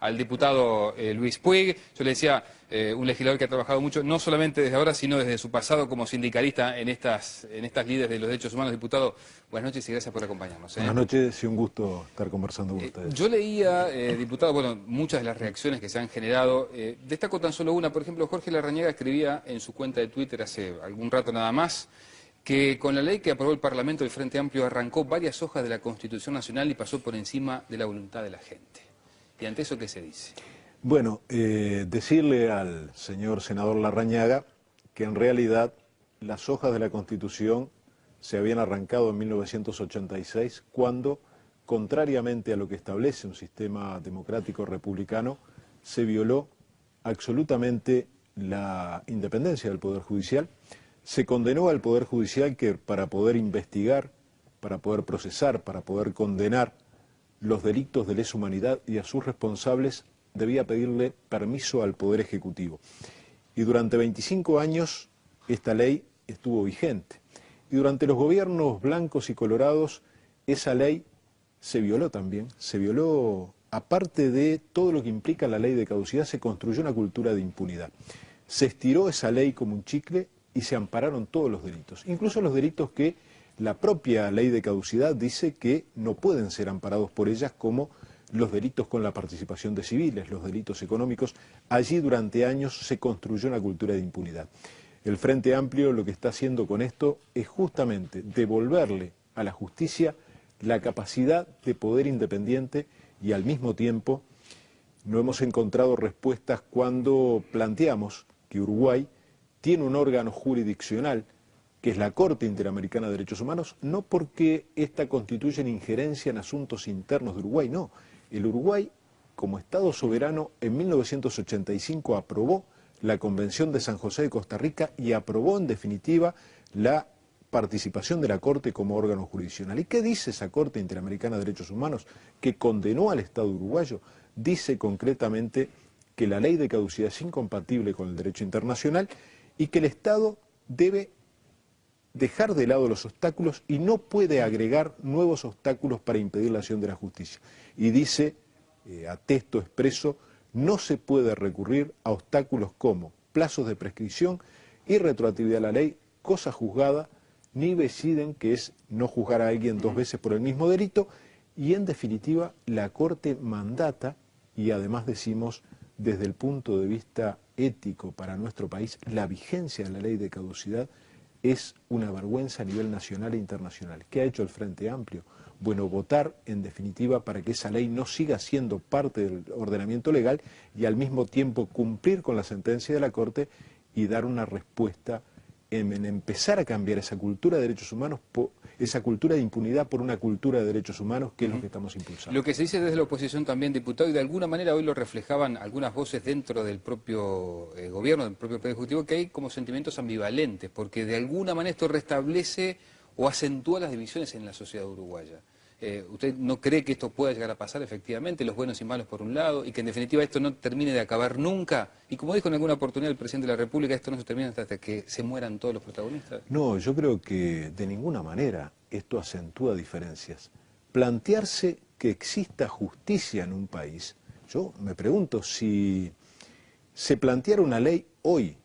al diputado Luis Puig. Yo le decía, un legislador que ha trabajado mucho, no solamente desde ahora, sino desde su pasado como sindicalista en estas líderes de los derechos humanos. Diputado, buenas noches y gracias por acompañarnos. Buenas noches y un gusto estar conversando con ustedes. Yo leía, diputado, bueno, muchas de las reacciones que se han generado. Destaco tan solo una. Por ejemplo, Jorge Larrañaga escribía en su cuenta de Twitter hace algún rato nada más que con la ley que aprobó el Parlamento del Frente Amplio arrancó varias hojas de la Constitución Nacional y pasó por encima de la voluntad de la gente. ¿Y ante eso qué se dice? Bueno, decirle al señor senador Larrañaga que en realidad las hojas de la Constitución se habían arrancado en 1986 cuando, contrariamente a lo que establece un sistema democrático republicano, se violó absolutamente la independencia del Poder Judicial. Se condenó al Poder Judicial que para poder investigar, para poder procesar, para poder condenar los delitos de lesa humanidad y a sus responsables, debía pedirle permiso al Poder Ejecutivo. Y durante 25 años esta ley estuvo vigente. Y durante los gobiernos blancos y colorados esa ley se violó también. Se violó, aparte de todo lo que implica la ley de caducidad, se construyó una cultura de impunidad. Se estiró esa ley como un chicle y se ampararon todos los delitos, incluso los delitos que la propia ley de caducidad dice que no pueden ser amparados por ellas, como los delitos con la participación de civiles, los delitos económicos. Allí durante años se construyó una cultura de impunidad. El Frente Amplio lo que está haciendo con esto es justamente devolverle a la justicia la capacidad de poder independiente y al mismo tiempo no hemos encontrado respuestas cuando planteamos que Uruguay tiene un órgano jurisdiccional, que es la Corte Interamericana de Derechos Humanos, no porque esta constituye una injerencia en asuntos internos de Uruguay, no. El Uruguay, como Estado soberano, en 1985 aprobó la Convención de San José de Costa Rica y aprobó, en definitiva, la participación de la Corte como órgano jurisdiccional. ¿Y qué dice esa Corte Interamericana de Derechos Humanos que condenó al Estado uruguayo? Dice concretamente que la ley de caducidad es incompatible con el derecho internacional y que el Estado debe dejar de lado los obstáculos y no puede agregar nuevos obstáculos para impedir la acción de la justicia. Y dice, a texto expreso, no se puede recurrir a obstáculos como plazos de prescripción, irretroactividad de la ley, cosa juzgada, ni deciden, que es no juzgar a alguien dos veces por el mismo delito, y en definitiva la Corte mandata, y además decimos, desde el punto de vista ético para nuestro país, la vigencia de la ley de caducidad es una vergüenza a nivel nacional e internacional. ¿Qué ha hecho el Frente Amplio? Bueno, votar en definitiva para que esa ley no siga siendo parte del ordenamiento legal y al mismo tiempo cumplir con la sentencia de la Corte y dar una respuesta en empezar a cambiar esa cultura de derechos humanos, esa cultura de impunidad por una cultura de derechos humanos, que es lo que estamos impulsando. Lo que se dice desde la oposición también, diputado, y de alguna manera hoy lo reflejaban algunas voces dentro del propio gobierno, del propio Poder Ejecutivo, que hay como sentimientos ambivalentes, porque de alguna manera esto restablece o acentúa las divisiones en la sociedad uruguaya. ¿Usted no cree que esto pueda llegar a pasar efectivamente, los buenos y malos por un lado, y que en definitiva esto no termine de acabar nunca? Y como dijo en alguna oportunidad el presidente de la República, esto no se termina hasta que se mueran todos los protagonistas. No, yo creo que de ninguna manera esto acentúa diferencias. Plantearse que exista justicia en un país, yo me pregunto si se planteara una ley hoy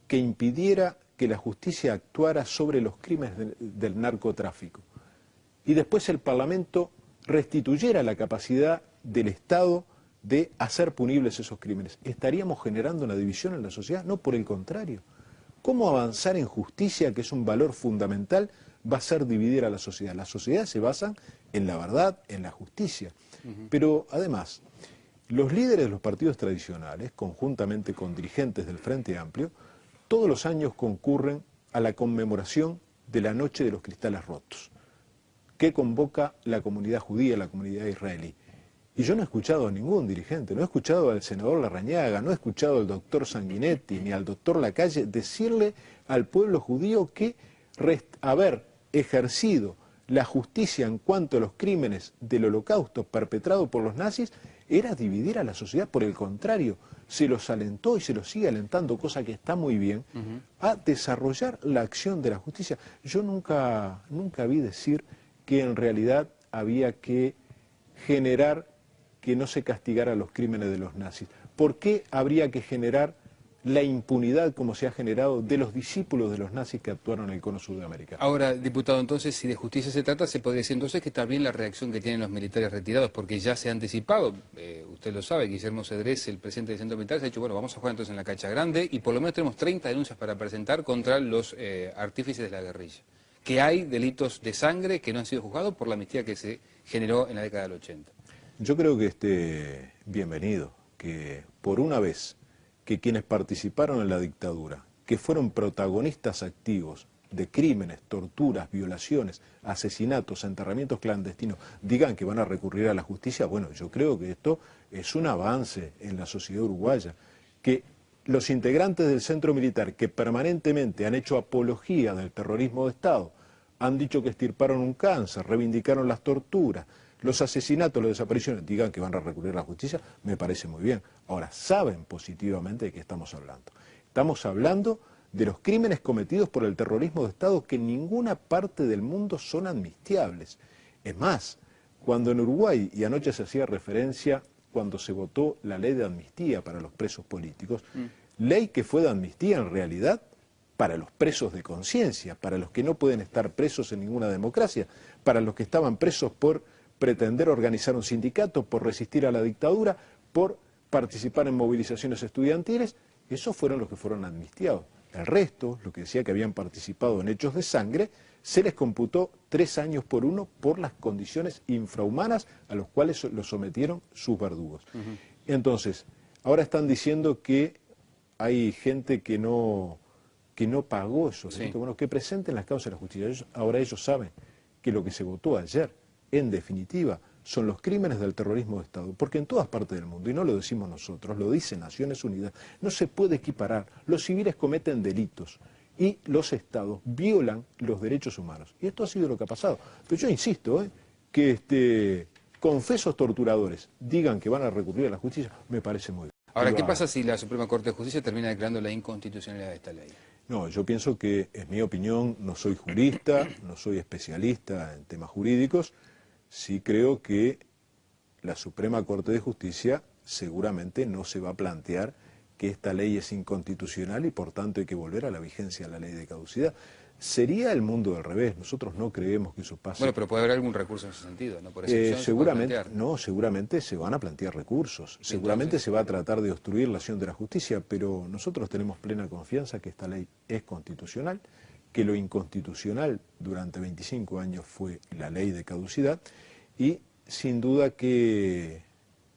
que impidiera que la justicia actuara sobre los crímenes del narcotráfico, y después el Parlamento restituyera la capacidad del Estado de hacer punibles esos crímenes. ¿Estaríamos generando una división en la sociedad? No, por el contrario. ¿Cómo avanzar en justicia, que es un valor fundamental, va a ser dividir a la sociedad? Las sociedades se basan en la verdad, en la justicia. Pero además, los líderes de los partidos tradicionales, conjuntamente con dirigentes del Frente Amplio, todos los años concurren a la conmemoración de la Noche de los Cristales Rotos, que convoca la comunidad judía, la comunidad israelí. Y yo no he escuchado a ningún dirigente, no he escuchado al senador Larrañaga, no he escuchado al doctor Sanguinetti, ni al doctor Lacalle decirle al pueblo judío que haber ejercido la justicia en cuanto a los crímenes del holocausto perpetrado por los nazis era dividir a la sociedad. Por el contrario, se los alentó y se los sigue alentando, cosa que está muy bien, a desarrollar la acción de la justicia. Yo nunca vi decir que en realidad había que generar que no se castigara los crímenes de los nazis? ¿Por qué habría que generar la impunidad como se ha generado de los discípulos de los nazis que actuaron en el cono sur de América? Ahora, diputado, entonces, si de justicia se trata, se podría decir entonces que está bien la reacción que tienen los militares retirados, porque ya se ha anticipado, usted lo sabe, Guillermo Cedrés, el presidente del centro militar, se ha dicho, bueno, vamos a jugar entonces en la cancha grande, y por lo menos tenemos 30 denuncias para presentar contra los artífices de la guerrilla. Que hay delitos de sangre que no han sido juzgados por la amnistía que se generó en la década del 80. Yo creo que bienvenido, que por una vez que quienes participaron en la dictadura, que fueron protagonistas activos de crímenes, torturas, violaciones, asesinatos, enterramientos clandestinos, digan que van a recurrir a la justicia, bueno, yo creo que esto es un avance en la sociedad uruguaya, que los integrantes del centro militar que permanentemente han hecho apología del terrorismo de Estado, han dicho que extirparon un cáncer, reivindicaron las torturas, los asesinatos, las desapariciones, digan que van a recurrir a la justicia, me parece muy bien. Ahora, saben positivamente de qué estamos hablando. Estamos hablando de los crímenes cometidos por el terrorismo de Estado que en ninguna parte del mundo son amnistiables. Es más, cuando en Uruguay, y anoche se hacía referencia cuando se votó la ley de amnistía para los presos políticos, ley que fue de amnistía en realidad para los presos de conciencia, para los que no pueden estar presos en ninguna democracia, para los que estaban presos por pretender organizar un sindicato, por resistir a la dictadura, por participar en movilizaciones estudiantiles, esos fueron los que fueron amnistiados. El resto, lo que decía que habían participado en hechos de sangre, se les computó 3 años por uno por las condiciones infrahumanas a los cuales los sometieron sus verdugos. Entonces, ahora están diciendo que hay gente que no pagó esos delitos. Bueno, que presenten las causas de la justicia. Ahora ellos saben que lo que se votó ayer, en definitiva, son los crímenes del terrorismo de Estado, porque en todas partes del mundo, y no lo decimos nosotros, lo dice Naciones Unidas, no se puede equiparar. Los civiles cometen delitos y los Estados violan los derechos humanos. Y esto ha sido lo que ha pasado. Pero yo insisto, que confesos torturadores digan que van a recurrir a la justicia, me parece muy bien. Ahora, ¿qué pasa si la Suprema Corte de Justicia termina declarando la inconstitucionalidad de esta ley? No, yo pienso que, es mi opinión, no soy jurista, no soy especialista en temas jurídicos, sí creo que la Suprema Corte de Justicia seguramente no se va a plantear que esta ley es inconstitucional y por tanto hay que volver a la vigencia de la ley de caducidad. Sería el mundo al revés, nosotros no creemos que eso pase. Bueno, pero puede haber algún recurso en ese sentido, ¿no? Por seguramente se van a plantear recursos, seguramente se va a tratar de obstruir la acción de la justicia, pero nosotros tenemos plena confianza que esta ley es constitucional, que lo inconstitucional durante 25 años fue la ley de caducidad y sin duda que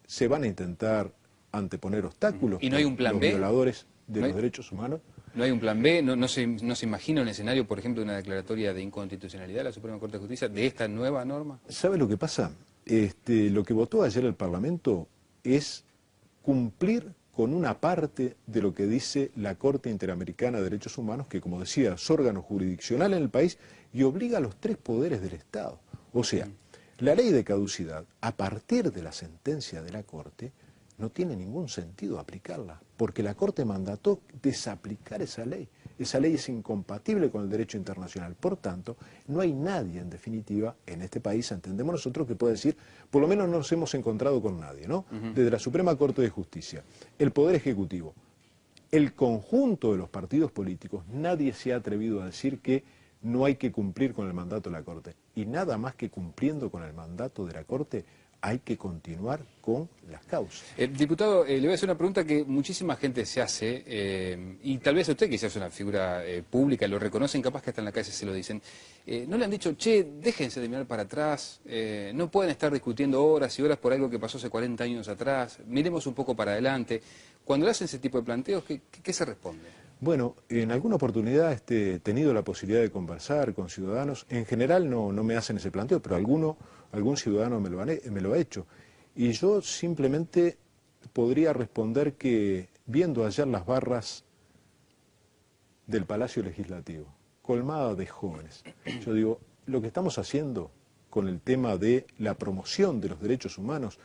se van a intentar anteponer obstáculos. ¿Y no hay un plan B? Los violadores de los derechos humanos. ¿No hay un plan B? ¿No se imagina un escenario, por ejemplo, de una declaratoria de inconstitucionalidad de la Suprema Corte de Justicia de esta nueva norma? ¿Sabe lo que pasa? Lo que votó ayer el Parlamento es cumplir con una parte de lo que dice la Corte Interamericana de Derechos Humanos, que como decía, es órgano jurisdiccional en el país y obliga a los 3 poderes del Estado. O sea, la ley de caducidad, a partir de la sentencia de la Corte, no tiene ningún sentido aplicarla, porque la Corte mandató desaplicar esa ley. Esa ley es incompatible con el derecho internacional. Por tanto, no hay nadie, en definitiva, en este país, entendemos nosotros, que pueda decir, por lo menos no nos hemos encontrado con nadie, ¿no? Desde la Suprema Corte de Justicia, el Poder Ejecutivo, el conjunto de los partidos políticos, nadie se ha atrevido a decir que no hay que cumplir con el mandato de la Corte. Y nada más que cumpliendo con el mandato de la Corte, hay que continuar con las causas. Diputado, le voy a hacer una pregunta que muchísima gente se hace, y tal vez usted, que ya es una figura pública, lo reconocen, capaz que hasta en la calle se lo dicen. ¿No le han dicho, che, déjense de mirar para atrás, no pueden estar discutiendo horas y horas por algo que pasó hace 40 años atrás, miremos un poco para adelante? Cuando le hacen ese tipo de planteos, ¿qué se responde? Bueno, en alguna oportunidad he tenido la posibilidad de conversar con ciudadanos. En general no me hacen ese planteo, pero algún ciudadano me lo ha hecho. Y yo simplemente podría responder que, viendo ayer las barras del Palacio Legislativo, colmadas de jóvenes, yo digo, lo que estamos haciendo con el tema de la promoción de los derechos humanos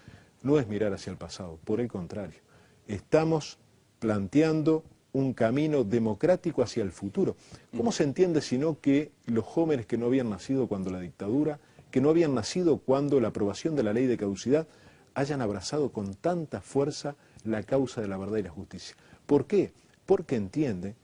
no es mirar hacia el pasado, por el contrario, estamos planteando un camino democrático hacia el futuro. ¿Cómo se entiende sino que los jóvenes que no habían nacido cuando la dictadura, que no habían nacido cuando la aprobación de la ley de caducidad, hayan abrazado con tanta fuerza la causa de la verdad y la justicia. ¿Por qué? Porque entienden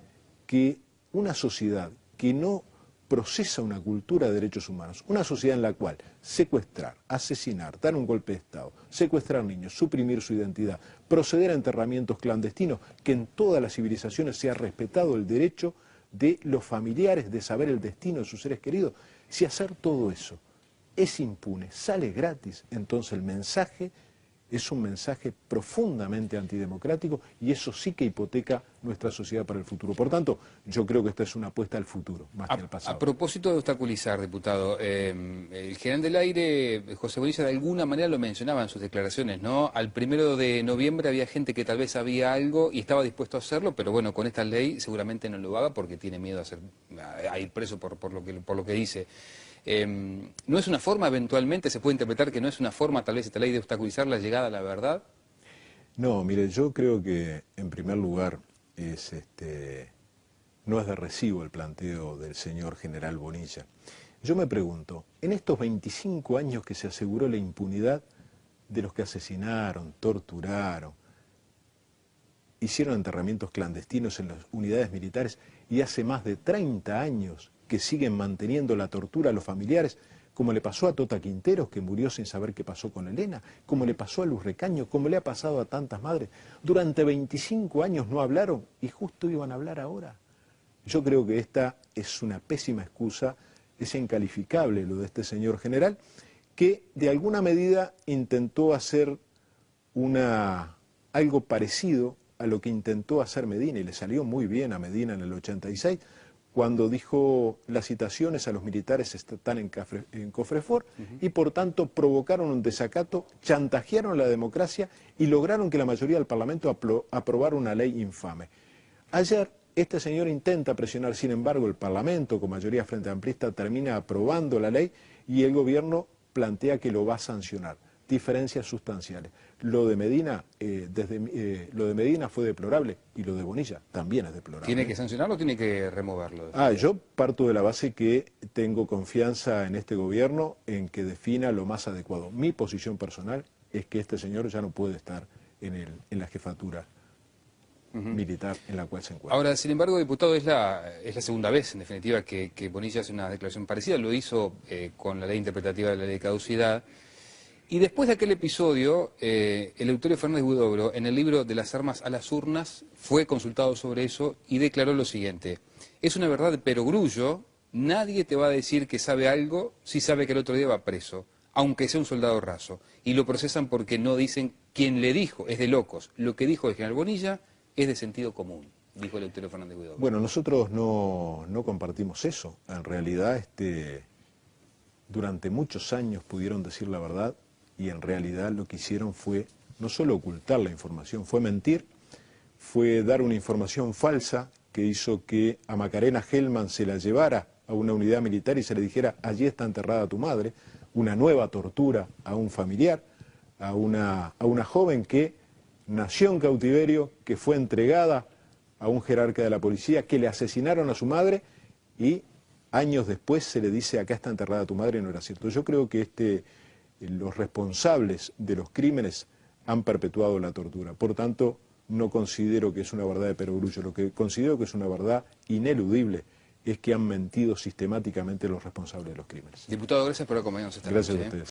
que una sociedad que no procesa una cultura de derechos humanos, una sociedad en la cual secuestrar, asesinar, dar un golpe de Estado, secuestrar niños, suprimir su identidad, proceder a enterramientos clandestinos, que en todas las civilizaciones se ha respetado el derecho de los familiares de saber el destino de sus seres queridos, si hacer todo eso es impune, sale gratis, entonces el mensaje es un mensaje profundamente antidemocrático y eso sí que hipoteca nuestra sociedad para el futuro. Por tanto, yo creo que esta es una apuesta al futuro, más que al pasado. A propósito de obstaculizar, diputado, el general del aire, José Bonilla, de alguna manera lo mencionaba en sus declaraciones, ¿no? Al 1 de noviembre había gente que tal vez sabía algo y estaba dispuesto a hacerlo, pero bueno, con esta ley seguramente no lo haga porque tiene miedo a ir preso por lo que dice. ¿No es una forma, eventualmente, se puede interpretar que no es una forma, tal vez, esta ley de obstaculizar la llegada a la verdad? No, mire, yo creo que, en primer lugar, no es de recibo el planteo del señor general Bonilla. Yo me pregunto, en estos 25 años que se aseguró la impunidad de los que asesinaron, torturaron, hicieron enterramientos clandestinos en las unidades militares y hace más de 30 años que siguen manteniendo la tortura a los familiares, como le pasó a Tota Quinteros, que murió sin saber qué pasó con Elena, como le pasó a Luz Recaño, como le ha pasado a tantas madres. Durante 25 años no hablaron y justo iban a hablar ahora. Yo creo que esta es una pésima excusa, es incalificable lo de este señor general, que de alguna medida intentó hacer algo parecido a lo que intentó hacer Medina, y le salió muy bien a Medina en el 86, cuando dijo las citaciones a los militares están en Cofrefor, y por tanto provocaron un desacato, chantajearon la democracia y lograron que la mayoría del Parlamento aprobara una ley infame. Ayer este señor intenta presionar, sin embargo el Parlamento con mayoría frente amplista termina aprobando la ley y el gobierno plantea que lo va a sancionar. Diferencias sustanciales. Lo de Medina, lo de Medina fue deplorable y lo de Bonilla también es deplorable. ¿Tiene que sancionarlo o tiene que removerlo? Yo parto de la base que tengo confianza en este gobierno en que defina lo más adecuado. Mi posición personal es que este señor ya no puede estar en la jefatura militar en la cual se encuentra. Ahora, sin embargo, diputado, es la segunda vez, en definitiva, que Bonilla hace una declaración parecida. Lo hizo con la ley interpretativa de la ley de caducidad. Y después de aquel episodio, Eleuterio Fernández Huidobro, en el libro de las armas a las urnas, fue consultado sobre eso y declaró lo siguiente: es una verdad de perogrullo, nadie te va a decir que sabe algo si sabe que el otro día va preso, aunque sea un soldado raso. Y lo procesan porque no dicen quién le dijo, es de locos. Lo que dijo el general Bonilla es de sentido común, dijo Eleuterio Fernández Huidobro. Bueno, nosotros no compartimos eso. En realidad, durante muchos años pudieron decir la verdad, y en realidad lo que hicieron fue no solo ocultar la información, fue mentir, fue dar una información falsa que hizo que a Macarena Gelman se la llevara a una unidad militar y se le dijera: allí está enterrada tu madre, una nueva tortura a un familiar, a una joven que nació en cautiverio, que fue entregada a un jerarca de la policía, que le asesinaron a su madre y años después se le dice: acá está enterrada tu madre, y no era cierto. Yo creo que los responsables de los crímenes han perpetuado la tortura. Por tanto, no considero que es una verdad de perogrullo. Lo que considero que es una verdad ineludible es que han mentido sistemáticamente los responsables de los crímenes. Diputado, gracias por acompañarnos esta noche. Gracias a ustedes.